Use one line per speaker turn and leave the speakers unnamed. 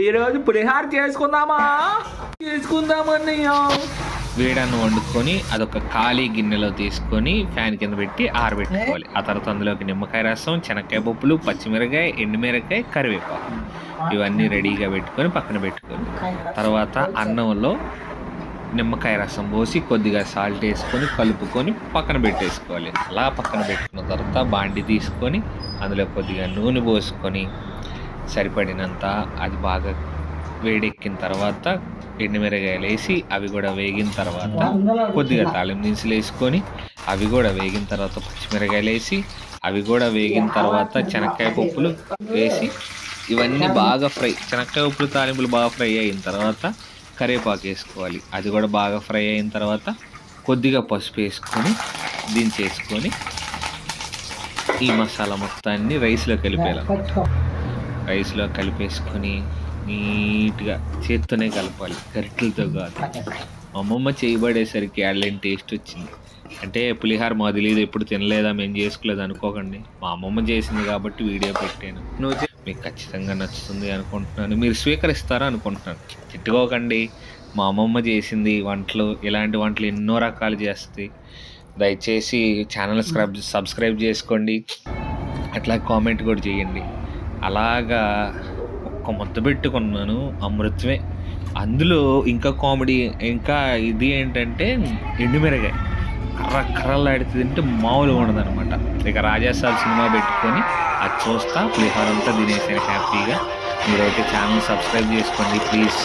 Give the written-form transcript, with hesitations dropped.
ఈరోజు పులిహార చేసుకుందామన్నయ్య.
వేడన్నం వండుకొని అదొక ఖాళీ గిన్నెలో తీసుకొని ఫ్యాన్ కింద పెట్టి ఆరబెట్టుకోవాలి. ఆ తర్వాత అందులోకి నిమ్మకాయ రసం, శనక్కాయ పప్పులు, పచ్చిమిరకాయ, ఎండుమిరకాయ, కరివేపాకు ఇవన్నీ రెడీగా పెట్టుకొని పక్కన పెట్టుకోవాలి. తర్వాత అన్నంలో నిమ్మకాయ రసం పోసి కొద్దిగా సాల్ట్ వేసుకొని కలుపుకొని పక్కన పెట్టేసుకోవాలి. అలా పక్కన పెట్టుకున్న తర్వాత బాండి తీసుకొని అందులో కొద్దిగా నూనె పోసుకొని సరిపడినంత అది బాగా వేడెక్కిన తర్వాత ఎండుమిరకాయలు వేసి అవి కూడా వేగిన తర్వాత కొద్దిగా తాలింపు దినుసులు వేసుకొని అవి కూడా వేగిన తర్వాత పచ్చిమిరకాయలు వేసి అవి కూడా వేగిన తర్వాత శనక్కాయ పప్పులు వేసి ఇవన్నీ బాగా ఫ్రై, శనక్కాయ పప్పులు తాలింపులు బాగా ఫ్రై అయిన తర్వాత కరివేపాకు వేసుకోవాలి. అది కూడా బాగా ఫ్రై అయిన తర్వాత కొద్దిగా పసుపు వేసుకొని దించేసుకొని ఈ మసాలా మొత్తాన్ని రైస్లో కలిపేయాలన్నమాట. రైస్లో కలిపేసుకొని నీట్గా చేత్తోనే కలపాలి, గరిటెలతో కాదు. మా అమ్మమ్మ చేయబడేసరికి యాడ్లేని టేస్ట్ వచ్చింది. అంటే పులిహార మా తెలియదు, ఎప్పుడు తినలేదా, మేము చేసుకోలేదు అనుకోకండి. మా అమ్మమ్మ చేసింది కాబట్టి వీడియో పెట్టాను. మీకు ఖచ్చితంగా నచ్చుతుంది అనుకుంటున్నాను, మీరు స్వీకరిస్తారా అనుకుంటున్నాను. తిట్టుకోకండి, మా అమ్మమ్మ చేసింది వంటలు, ఇలాంటి వంటలు ఎన్నో రకాలు చేస్తుంది. దయచేసి ఛానల్ సబ్స్క్రైబ్ చేసుకోండి, అట్లా కామెంట్ కూడా చేయండి. అలాగా ఒక్క ముద్ద పెట్టుకున్నాను, అమృతమే. అందులో ఇంకా కామెడీ, ఇంకా ఇది ఏంటంటే ఎండుమిరకాయ కర్రలాడితే తింటే మామూలుగా ఉండదు అనమాట. ఇక రాజాసాబ్ సినిమా పెట్టుకొని అది చూస్తా పులిహోర అంతా తినేసాను హ్యాపీగా. మీరైతే ఛానల్ సబ్స్క్రైబ్ చేసుకోండి ప్లీజ్.